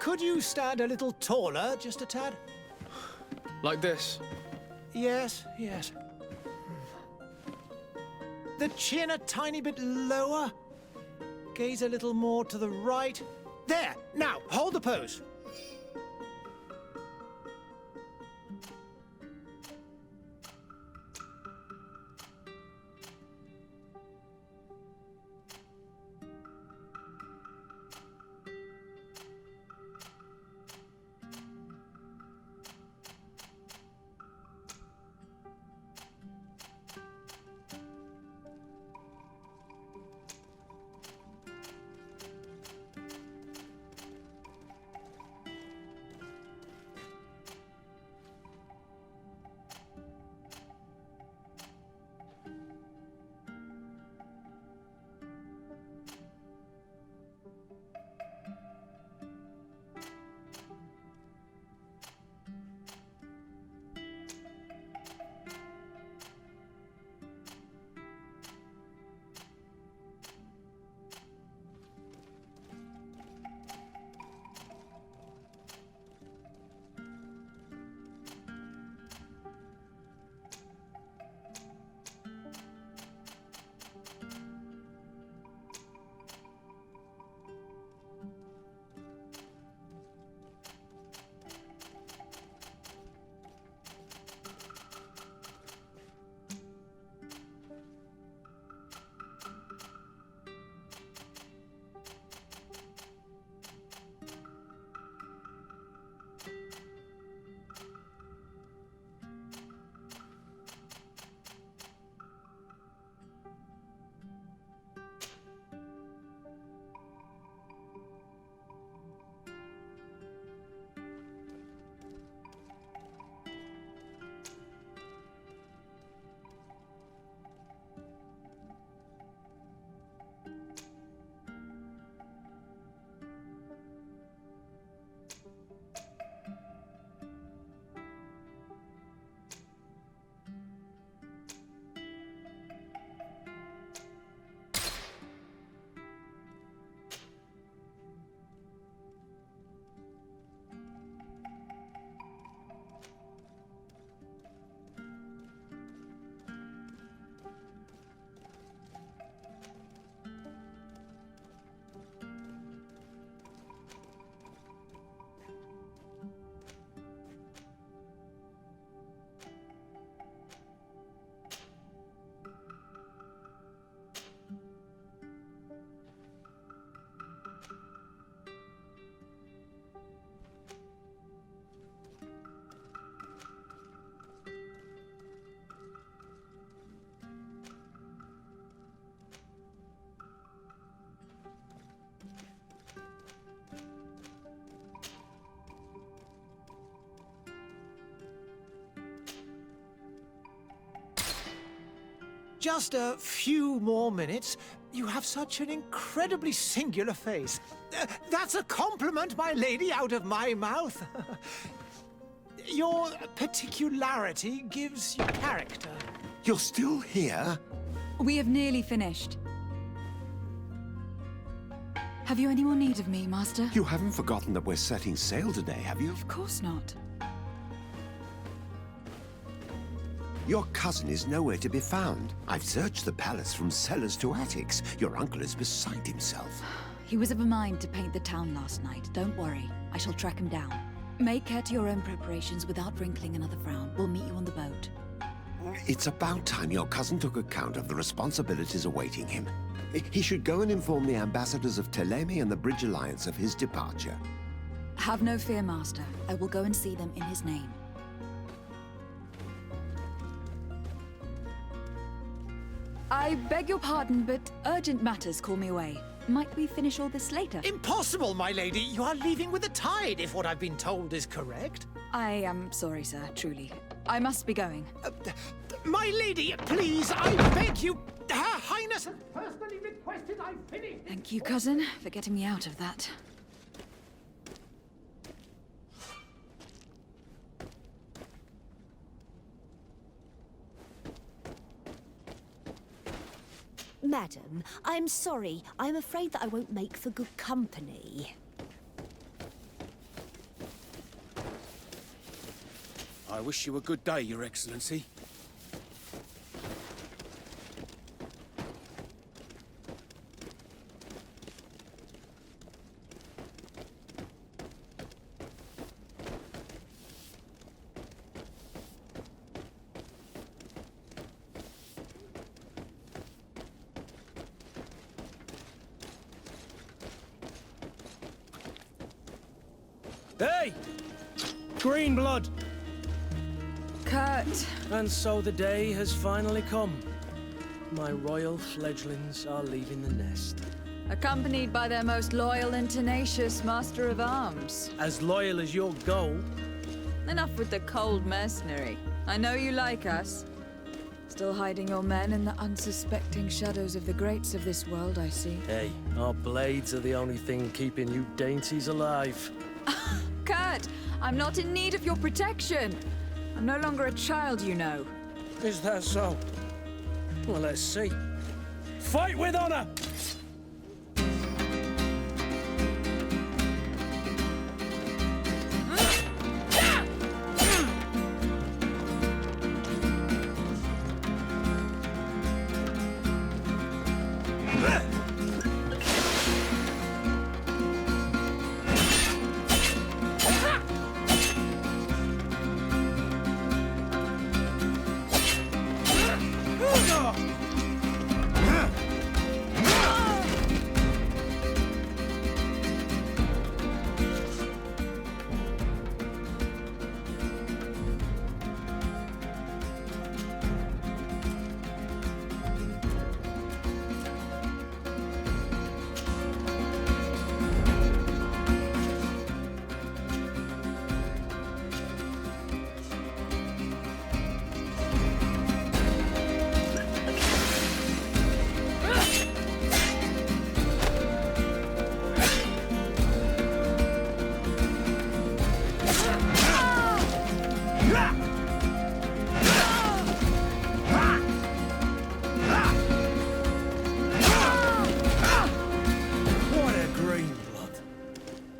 Could you stand a little taller, just a tad? Like this? Yes, yes. The chin a tiny bit lower. Gaze a little more to the right. There! Now, hold the pose. Just a few more minutes. You have such an incredibly singular face. That's a compliment, my lady, out of my mouth. Your particularity gives you character. You're still here? We have nearly finished. Have you any more need of me, Master? You haven't forgotten that we're setting sail today, have you? Of course not. Your cousin is nowhere to be found. I've searched the palace from cellars to attics. Your uncle is beside himself. He was of a mind to paint the town last night. Don't worry. I shall track him down. Make care to your own preparations without wrinkling another frown. We'll meet you on the boat. It's about time your cousin took account of the responsibilities awaiting him. He should go and inform the ambassadors of Telemi and the Bridge Alliance of his departure. Have no fear, Master. I will go and see them in his name. I beg your pardon, but urgent matters call me away. Might we finish all this later? Impossible, my lady. You are leaving with the tide, if what I've been told is correct. I am sorry, sir, truly. I must be going. My lady, please, I beg you. Her Highness has personally requested I finish. Thank you, cousin, for getting me out of that. Madam, I'm sorry. I'm afraid that I won't make for good company. I wish you a good day, Your Excellency. Hey! Green blood! Kurt, And so the day has finally come. My royal fledglings are leaving the nest. accompanied by their most loyal and tenacious master of arms. As loyal as your gold. Enough with the cold mercenary. I know you like us. Still hiding your men in the unsuspecting shadows of the greats of this world, I see. Hey, our blades are the only thing keeping you dainties alive. Kurt, I'm not in need of your protection. I'm no longer a child, you know. Is that so? Well, let's see. Fight with honor!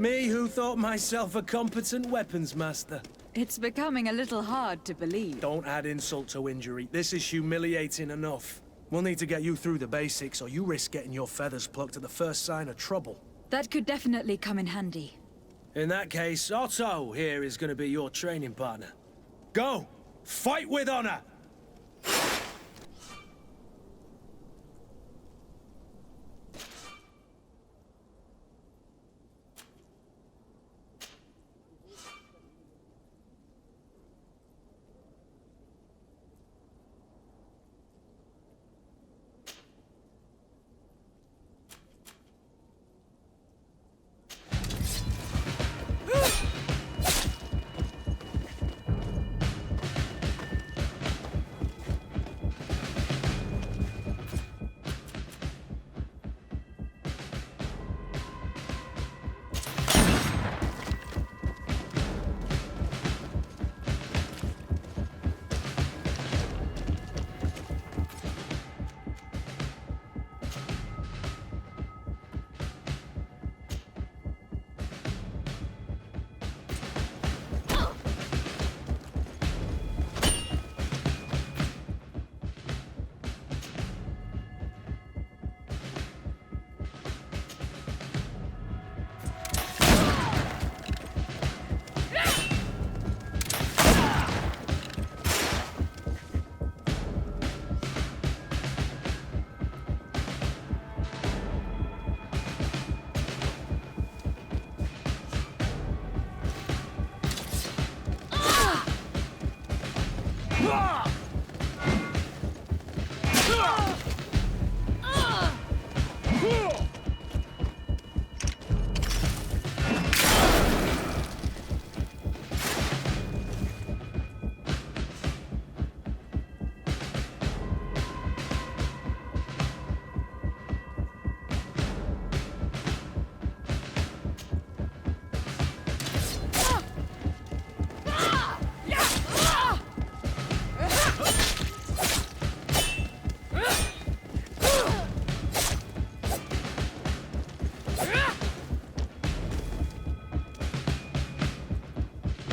Me who thought myself a competent weapons master. It's becoming a little hard to believe. Don't add insult to injury. This is humiliating enough. We'll need to get you through the basics, or you risk getting your feathers plucked at the first sign of trouble. That could definitely come in handy. In that case, Otto here is going to be your training partner. Go! Fight with honor!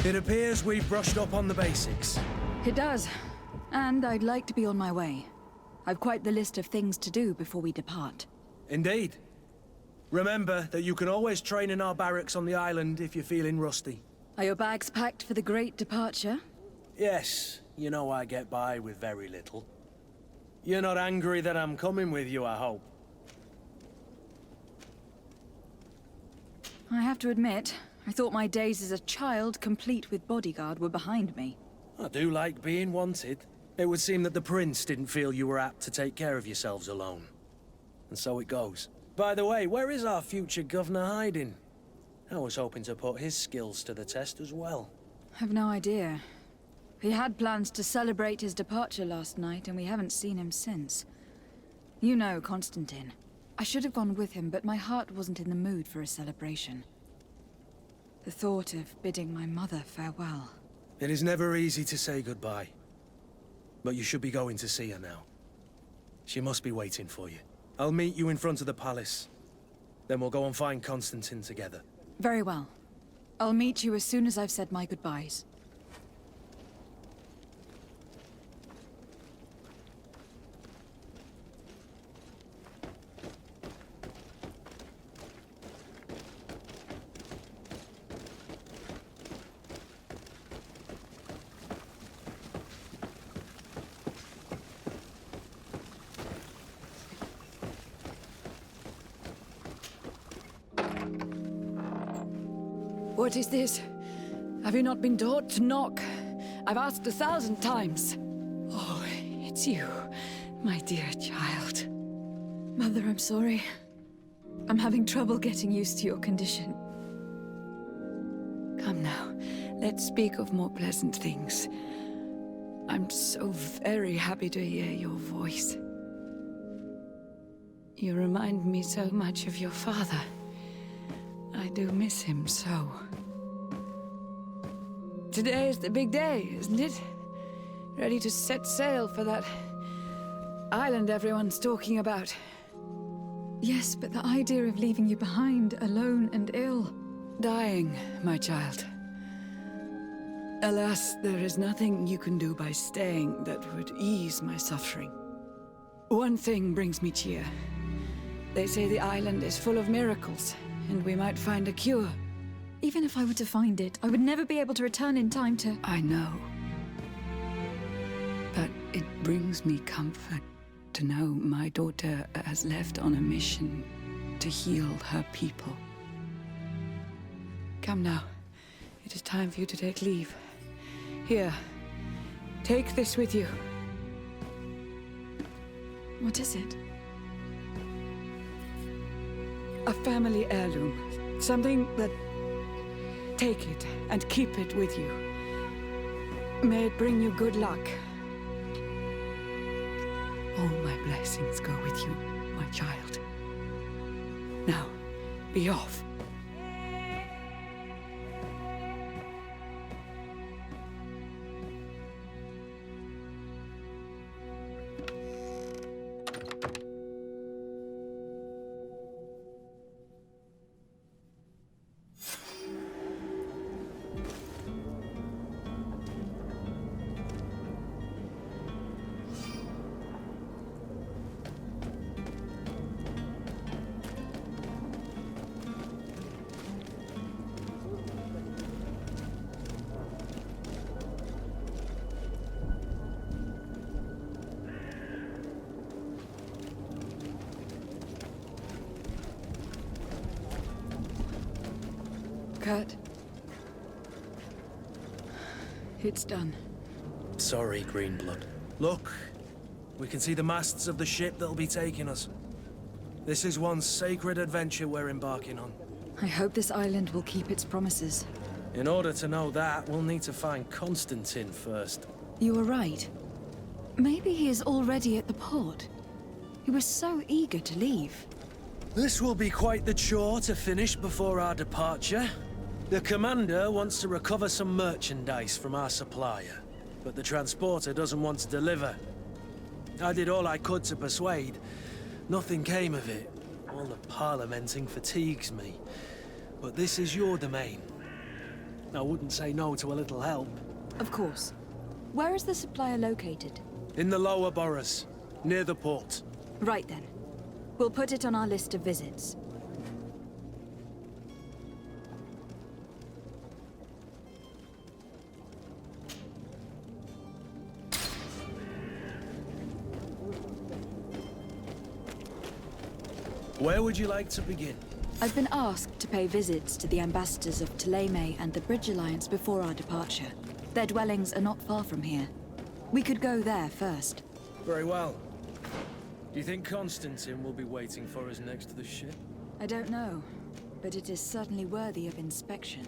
It appears we've brushed up on the basics. It does. And I'd like to be on my way. I've quite the list of things to do before we depart. Indeed. Remember that you can always train in our barracks on the island if you're feeling rusty. Are your bags packed for the great departure? Yes, you know I get by with very little. You're not angry that I'm coming with you, I hope. I have to admit, I thought my days as a child, complete with bodyguard, were behind me. I do like being wanted. It would seem that the prince didn't feel you were apt to take care of yourselves alone. And so it goes. By the way, where is our future governor hiding? I was hoping to put his skills to the test as well. I've no idea. He had plans to celebrate his departure last night, and we haven't seen him since. You know Constantine. I should have gone with him, but my heart wasn't in the mood for a celebration. The thought of bidding my mother farewell. It is never easy to say goodbye. But you should be going to see her now. She must be waiting for you. I'll meet you in front of the palace. Then we'll go and find Constantine together. Very well. I'll meet you as soon as I've said my goodbyes. What is this? Have you not been taught to knock? I've asked 1,000 times. Oh, it's you, my dear child. Mother, I'm sorry. I'm having trouble getting used to your condition. Come now, let's speak of more pleasant things. I'm so very happy to hear your voice. You remind me so much of your father. I do miss him so. Today is the big day, isn't it? Ready to set sail for that island everyone's talking about. Yes, but the idea of leaving you behind, alone and ill. Dying, my child. Alas, there is nothing you can do by staying that would ease my suffering. One thing brings me cheer. They say the island is full of miracles, and we might find a cure. Even if I were to find it, I would never be able to return in time to... I know. But it brings me comfort to know my daughter has left on a mission to heal her people. Come now. It is time for you to take leave. Here, take this with you. What is it? A family heirloom. Something that... Take it and keep it with you. May it bring you good luck. All my blessings go with you, my child. Now, be off. Kurt. It's done. Sorry, Greenblood. Look, we can see the masts of the ship that'll be taking us. This is one sacred adventure we're embarking on. I hope this island will keep its promises. In order to know that, we'll need to find Constantine first. You were right. Maybe he is already at the port. He was so eager to leave. This will be quite the chore to finish before our departure. The commander wants to recover some merchandise from our supplier, but the transporter doesn't want to deliver. I did all I could to persuade. Nothing came of it. All the parliamenting fatigues me. But this is your domain. I wouldn't say no to a little help. Of course. Where is the supplier located? In the lower boroughs, near the port. Right then. We'll put it on our list of visits. Where would you like to begin? I've been asked to pay visits to the ambassadors of Thélème and the Bridge Alliance before our departure. Their dwellings are not far from here. We could go there first. Very well. Do you think Constantine will be waiting for us next to the ship? I don't know, but it is certainly worthy of inspection.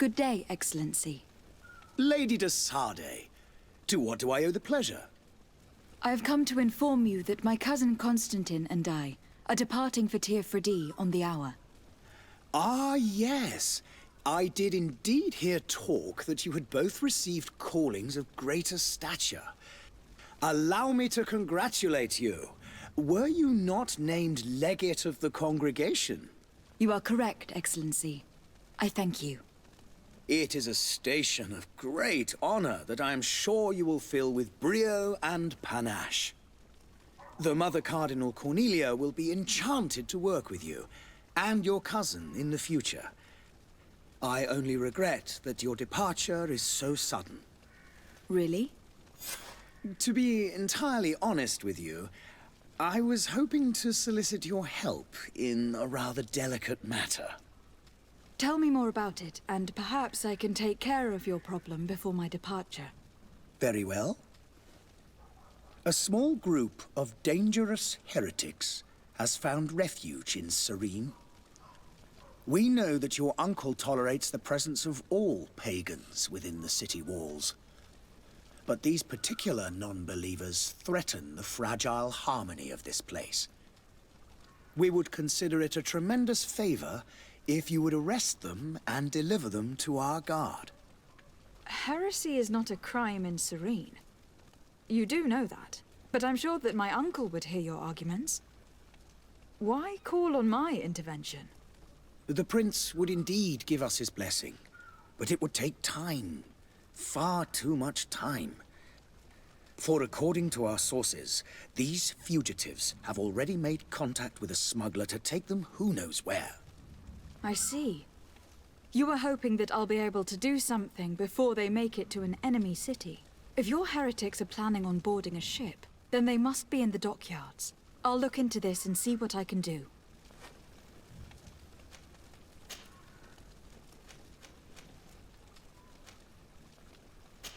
Good day, Excellency. Lady de Sardet, to what do I owe the pleasure? I have come to inform you that my cousin Constantine and I are departing for Tir-Freddy on the hour. Ah, yes. I did indeed hear talk that you had both received callings of greater stature. Allow me to congratulate you. Were you not named legate of the congregation? You are correct, Excellency. I thank you. It is a station of great honor that I am sure you will fill with brio and panache. The Mother Cardinal Cornelia will be enchanted to work with you, and your cousin in the future. I only regret that your departure is so sudden. Really? To be entirely honest with you, I was hoping to solicit your help in a rather delicate matter. Tell me more about it, and perhaps I can take care of your problem before my departure. Very well. A small group of dangerous heretics has found refuge in Serene. We know that your uncle tolerates the presence of all pagans within the city walls. But these particular non-believers threaten the fragile harmony of this place. We would consider it a tremendous favor if you would arrest them and deliver them to our guard. Heresy is not a crime in Serene. You do know that, but I'm sure that my uncle would hear your arguments. Why call on my intervention? The prince would indeed give us his blessing, but it would take time. Far too much time. For according to our sources, these fugitives have already made contact with a smuggler to take them who knows where. I see. You were hoping that I'll be able to do something before they make it to an enemy city. If your heretics are planning on boarding a ship, then they must be in the dockyards. I'll look into this and see what I can do.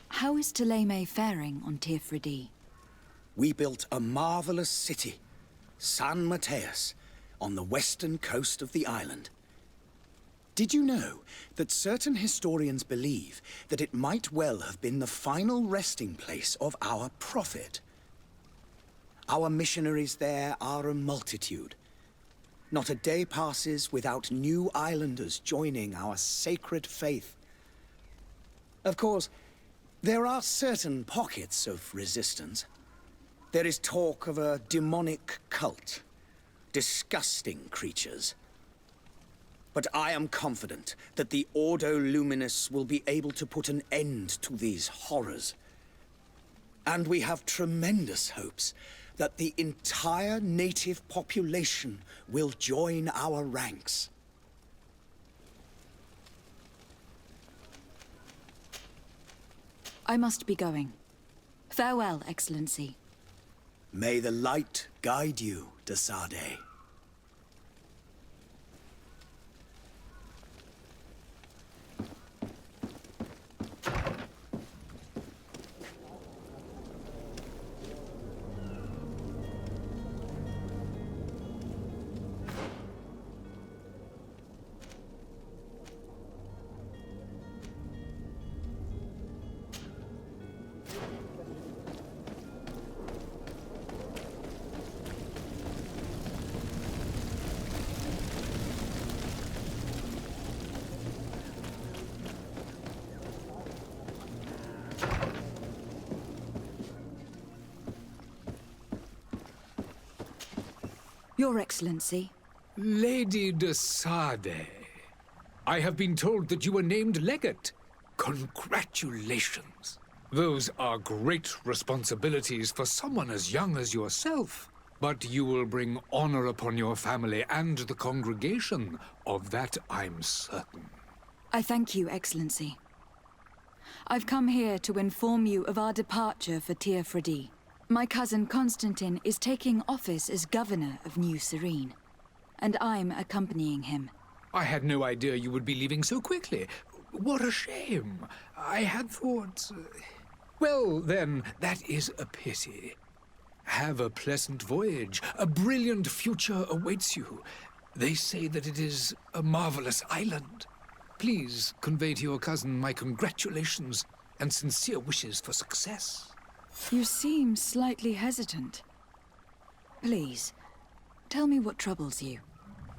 How is Thélème faring on Teofridi? We built a marvelous city, San Mateus, on the western coast of the island. Did you know that certain historians believe that it might well have been the final resting place of our prophet? Our missionaries there are a multitude. Not a day passes without new islanders joining our sacred faith. Of course, there are certain pockets of resistance. There is talk of a demonic cult, disgusting creatures. But I am confident that the Ordo Luminis will be able to put an end to these horrors. And we have tremendous hopes that the entire native population will join our ranks. I must be going. Farewell, Excellency. May the light guide you, de Sade. Your Excellency. Lady de Sade, I have been told that you were named legate. Congratulations. Those are great responsibilities for someone as young as yourself. But you will bring honor upon your family and the congregation. Of that I'm certain. I thank you, Excellency. I've come here to inform you of our departure for Teofridi. My cousin Constantine is taking office as governor of New Serene, and I'm accompanying him. I had no idea you would be leaving so quickly. What a shame. I had thought... Well, then, that is a pity. Have a pleasant voyage. A brilliant future awaits you. They say that it is a marvelous island. Please convey to your cousin my congratulations and sincere wishes for success. You seem slightly hesitant. Please, tell me what troubles you.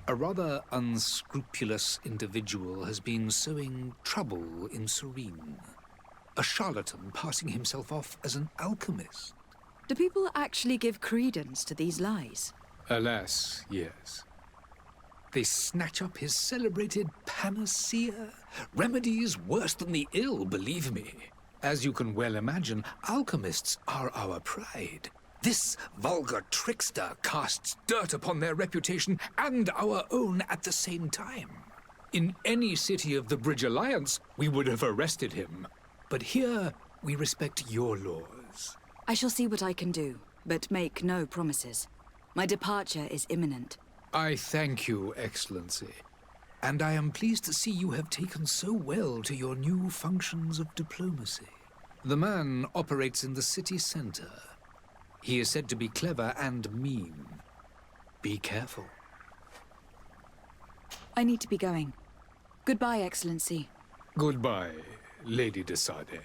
A rather unscrupulous individual has been sowing trouble in Serene. A charlatan passing himself off as an alchemist. Do people actually give credence to these lies? Alas, yes. They snatch up his celebrated panacea. Remedies worse than the ill, believe me. As you can well imagine, alchemists are our pride. This vulgar trickster casts dirt upon their reputation and our own at the same time. In any city of the Bridge Alliance, we would have arrested him. But here, we respect your laws. I shall see what I can do, but make no promises. My departure is imminent. I thank you, Excellency. And I am pleased to see you have taken so well to your new functions of diplomacy. The man operates in the city center. He is said to be clever and mean. Be careful. I need to be going. Goodbye, Excellency. Goodbye, Lady de Sade.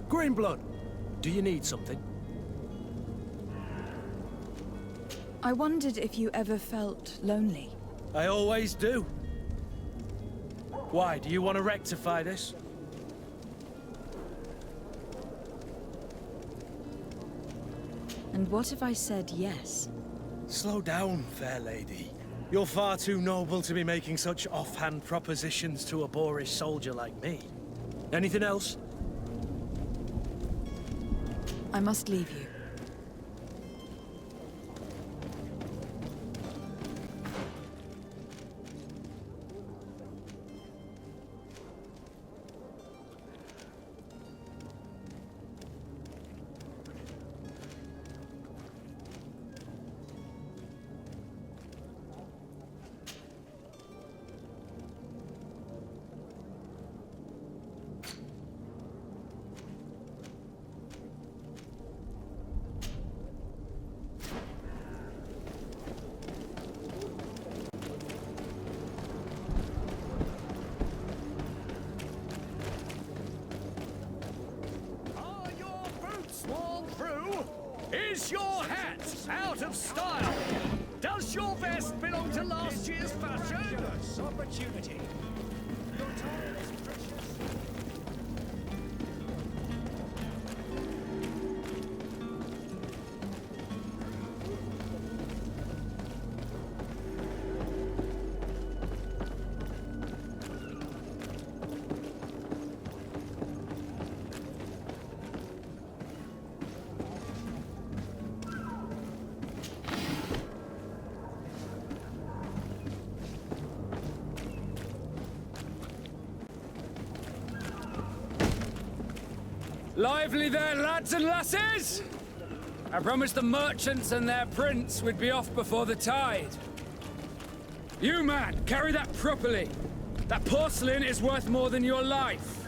Greenblood, do you need something? I wondered if you ever felt lonely. I always do. Why, do you want to rectify this? And what if I said yes? Slow down, fair lady. You're far too noble to be making such offhand propositions to a boorish soldier like me. Anything else? I must leave you. Is your hat out of style? Does your vest belong to last year's fashion? Opportunity. Your time is precious. Lively there, lads and lasses! I promised the merchants and their prince we'd be off before the tide. You, man, carry that properly. That porcelain is worth more than your life.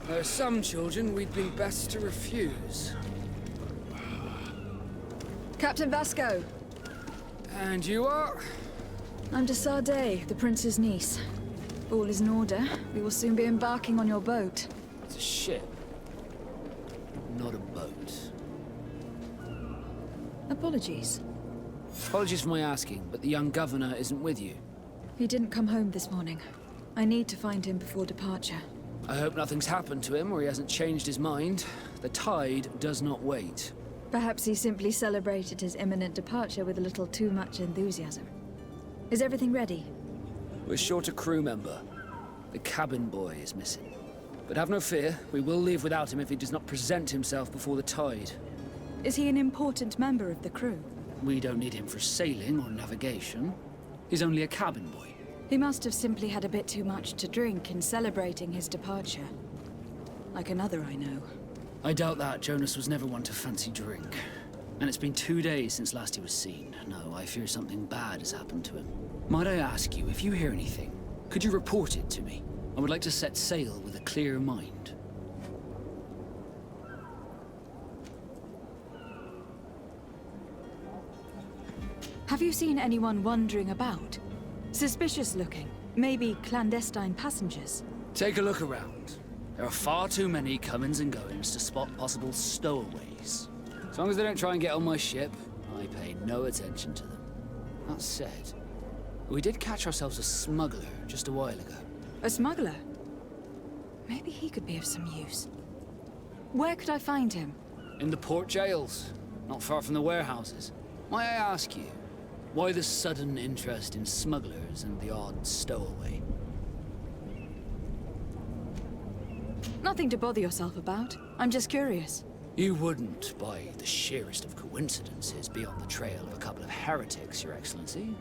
There are some children we'd be best to refuse. Captain Vasco. And you are? I'm de Sade, the prince's niece. All is in order. We will soon be embarking on your boat. It's a ship, not a boat. Apologies. Apologies for my asking, but the young governor isn't with you. He didn't come home this morning. I need to find him before departure. I hope nothing's happened to him or he hasn't changed his mind. The tide does not wait. Perhaps he simply celebrated his imminent departure with a little too much enthusiasm. Is everything ready? We're short a crew member. The cabin boy is missing. But have no fear, we will leave without him if he does not present himself before the tide. Is he an important member of the crew? We don't need him for sailing or navigation. He's only a cabin boy. He must have simply had a bit too much to drink in celebrating his departure. Like another I know. I doubt that. Jonas was never one to fancy drink. And it's been 2 days since last he was seen. No, I fear something bad has happened to him. Might I ask you, if you hear anything, could you report it to me? I would like to set sail with a clear mind. Have you seen anyone wandering about? Suspicious looking. Maybe clandestine passengers. Take a look around. There are far too many comings and goings to spot possible stowaways. As long as they don't try and get on my ship, I pay no attention to them. That said, we did catch ourselves a smuggler just a while ago. A smuggler? Maybe he could be of some use. Where could I find him? In the port jails, not far from the warehouses. Might I ask you, why the sudden interest in smugglers and the odd stowaway? Nothing to bother yourself about. I'm just curious. You wouldn't, by the sheerest of coincidences, be on the trail of a couple of heretics, Your Excellency.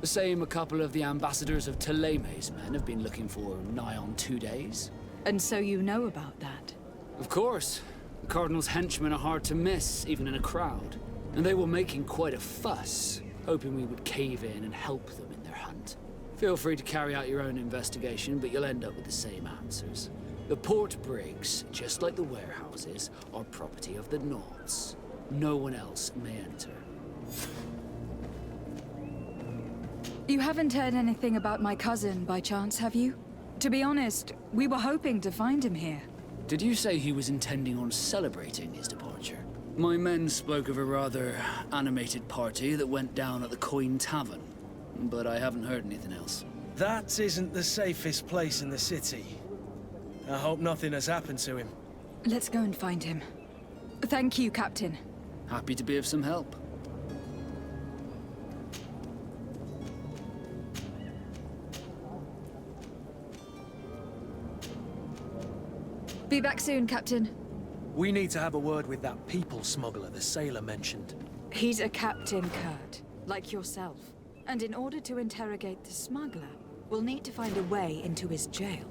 The same a couple of the ambassadors of Teleme's men have been looking for nigh on 2 days. And so you know about that? Of course. The Cardinal's henchmen are hard to miss, even in a crowd. And they were making quite a fuss, hoping we would cave in and help them in their hunt. Feel free to carry out your own investigation, but you'll end up with the same answers. The port brigs, just like the warehouses, are property of the Nords. No one else may enter. You haven't heard anything about my cousin, by chance, have you? To be honest, we were hoping to find him here. Did you say he was intending on celebrating his departure? My men spoke of a rather animated party that went down at the Coin Tavern, but I haven't heard anything else. That isn't the safest place in the city. I hope nothing has happened to him. Let's go and find him. Thank you, Captain. Happy to be of some help. Be back soon, Captain. We need to have a word with that people smuggler the sailor mentioned. He's a captain, Kurt, like yourself. And in order to interrogate the smuggler, we'll need to find a way into his jail.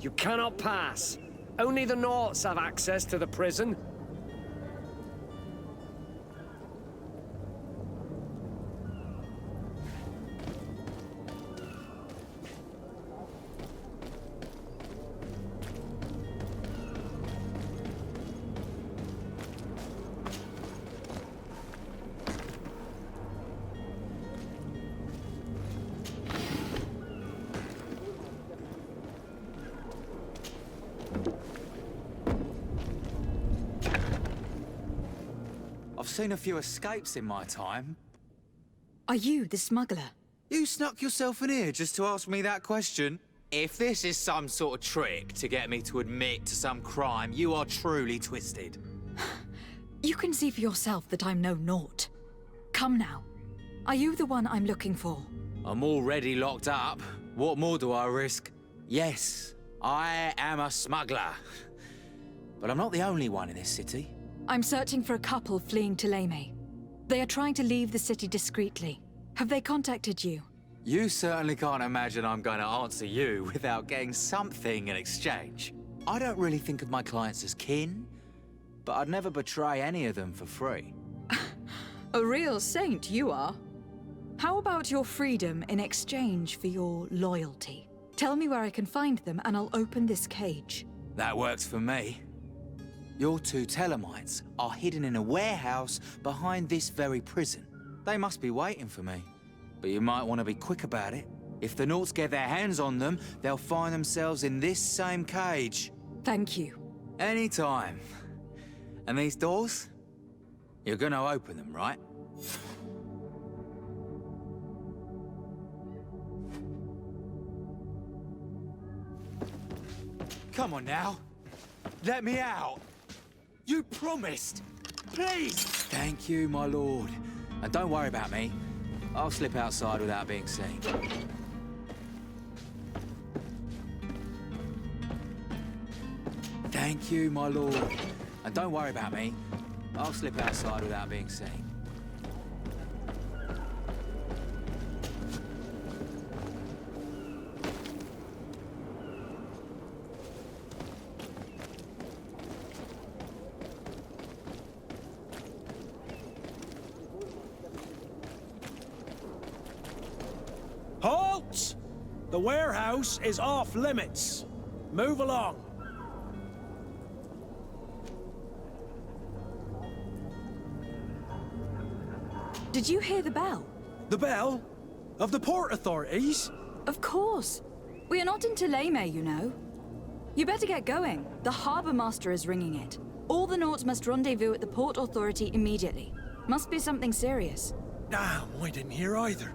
You cannot pass. Only the Nords have access to the prison. I've seen a few escapes in my time. Are you the smuggler? You snuck yourself in here just to ask me that question? If this is some sort of trick to get me to admit to some crime, you are truly twisted. You can see for yourself that I'm no Nort. Come now. Are you the one I'm looking for? I'm already locked up. What more do I risk? Yes, I am a smuggler. But I'm not the only one in this city. I'm searching for a couple fleeing Thélème. They are trying to leave the city discreetly. Have they contacted you? You certainly can't imagine I'm going to answer you without getting something in exchange. I don't really think of my clients as kin, but I'd never betray any of them for free. A real saint you are. How about your freedom in exchange for your loyalty? Tell me where I can find them and I'll open this cage. That works for me. Your two Thelemites are hidden in a warehouse behind this very prison. They must be waiting for me. But you might want to be quick about it. If the Nords get their hands on them, they'll find themselves in this same cage. Thank you. Anytime. And these doors? You're gonna open them, right? Come on now. Let me out. You promised. Please. Thank you, my lord. And don't worry about me. I'll slip outside without being seen. Thank you, my lord. And don't worry about me. I'll slip outside without being seen. Halt! The warehouse is off limits. Move along. Did you hear the bell? The bell? Of the port authorities? Of course. We are not in Thélème, you know. You better get going. The harbour master is ringing it. All the Nords must rendezvous at the port authority immediately. Must be something serious. Damn, I didn't hear either.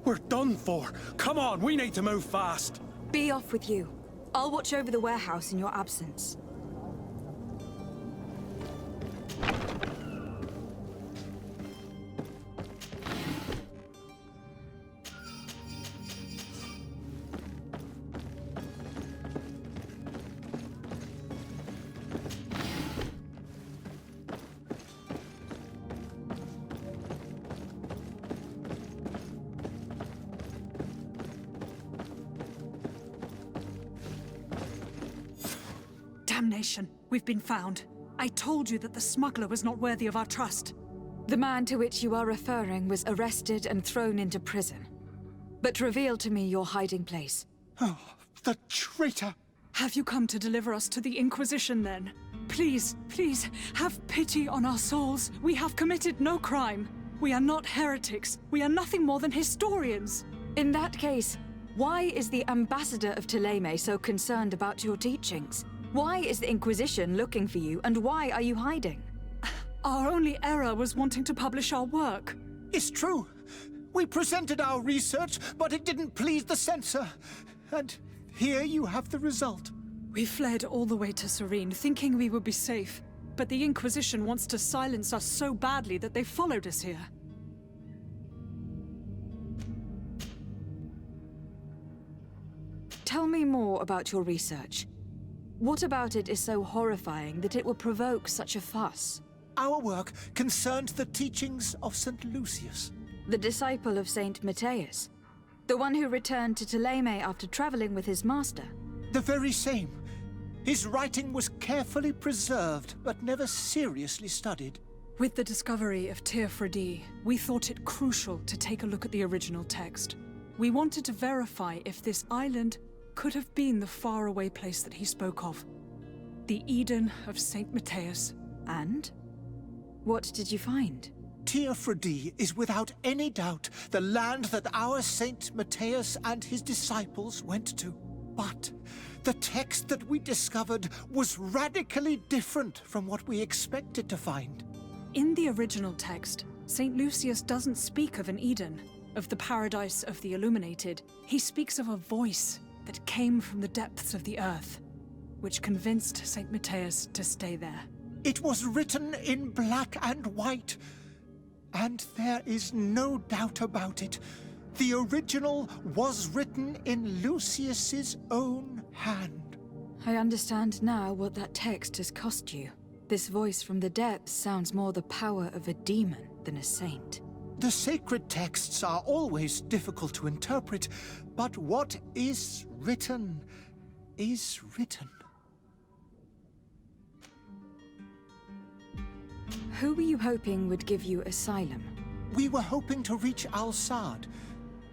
We're done for. Come on, we need to move fast. Be off with you. I'll watch over the warehouse in your absence. Damnation! We've been found. I told you that the smuggler was not worthy of our trust. The man to which you are referring was arrested and thrown into prison. But reveal to me your hiding place. Oh, the traitor! Have you come to deliver us to the Inquisition, then? Please, please, have pity on our souls. We have committed no crime. We are not heretics. We are nothing more than historians. In that case, why is the ambassador of Thélème so concerned about your teachings? Why is the Inquisition looking for you, and why are you hiding? Our only error was wanting to publish our work. It's true. We presented our research, but it didn't please the censor. And here you have the result. We fled all the way to Serene, thinking we would be safe. But the Inquisition wants to silence us so badly that they followed us here. Tell me more about your research. What about it is so horrifying that it will provoke such a fuss? Our work concerned the teachings of St. Lucius. The disciple of Saint Matthias. The one who returned to Thélème after traveling with his master. The very same. His writing was carefully preserved, but never seriously studied. With the discovery of Teofredi, we thought it crucial to take a look at the original text. We wanted to verify if this island could have been the faraway place that he spoke of. The Eden of Saint Matthias. And? What did you find? Teofredi is without any doubt the land that our Saint Matthias and his disciples went to. But the text that we discovered was radically different from what we expected to find. In the original text, Saint Lucius doesn't speak of an Eden, of the paradise of the illuminated. He speaks of a voice that came from the depths of the earth, which convinced Saint Matthias to stay there. It was written in black and white, and there is no doubt about it. The original was written in Lucius's own hand. I understand now what that text has cost you. This voice from the depths sounds more the power of a demon than a saint. The sacred texts are always difficult to interpret, but what is written is written. Who were you hoping would give you asylum? We were hoping to reach Al-Sad.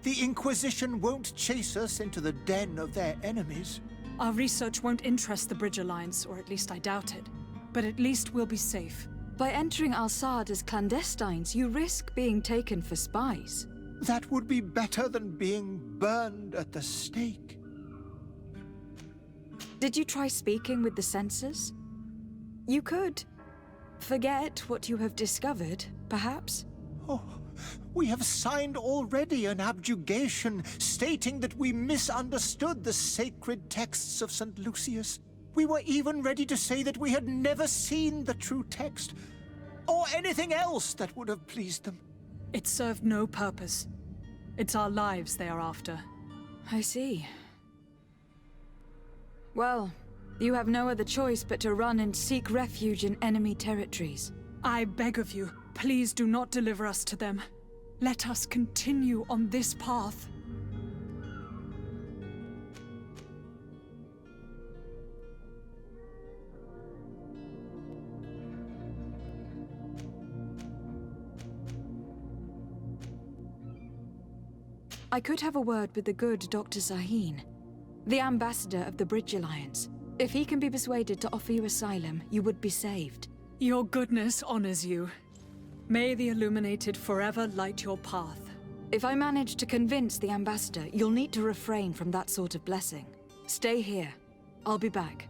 The Inquisition won't chase us into the den of their enemies. Our research won't interest the Bridge Alliance, or at least I doubt it. But at least we'll be safe. By entering Al-Sad as clandestines, you risk being taken for spies. That would be better than being burned at the stake. Did you try speaking with the censors? You could. Forget what you have discovered, perhaps? Oh, we have signed already an abjugation stating that we misunderstood the sacred texts of St. Lucius. We were even ready to say that we had never seen the true text, or anything else that would have pleased them. It served no purpose. It's our lives they are after. I see. Well, you have no other choice but to run and seek refuge in enemy territories. I beg of you, please do not deliver us to them. Let us continue on this path. I could have a word with the good Dr. Zaheen, the ambassador of the Bridge Alliance. If he can be persuaded to offer you asylum, you would be saved. Your goodness honors you. May the Illuminated forever light your path. If I manage to convince the ambassador, you'll need to refrain from that sort of blessing. Stay here. I'll be back.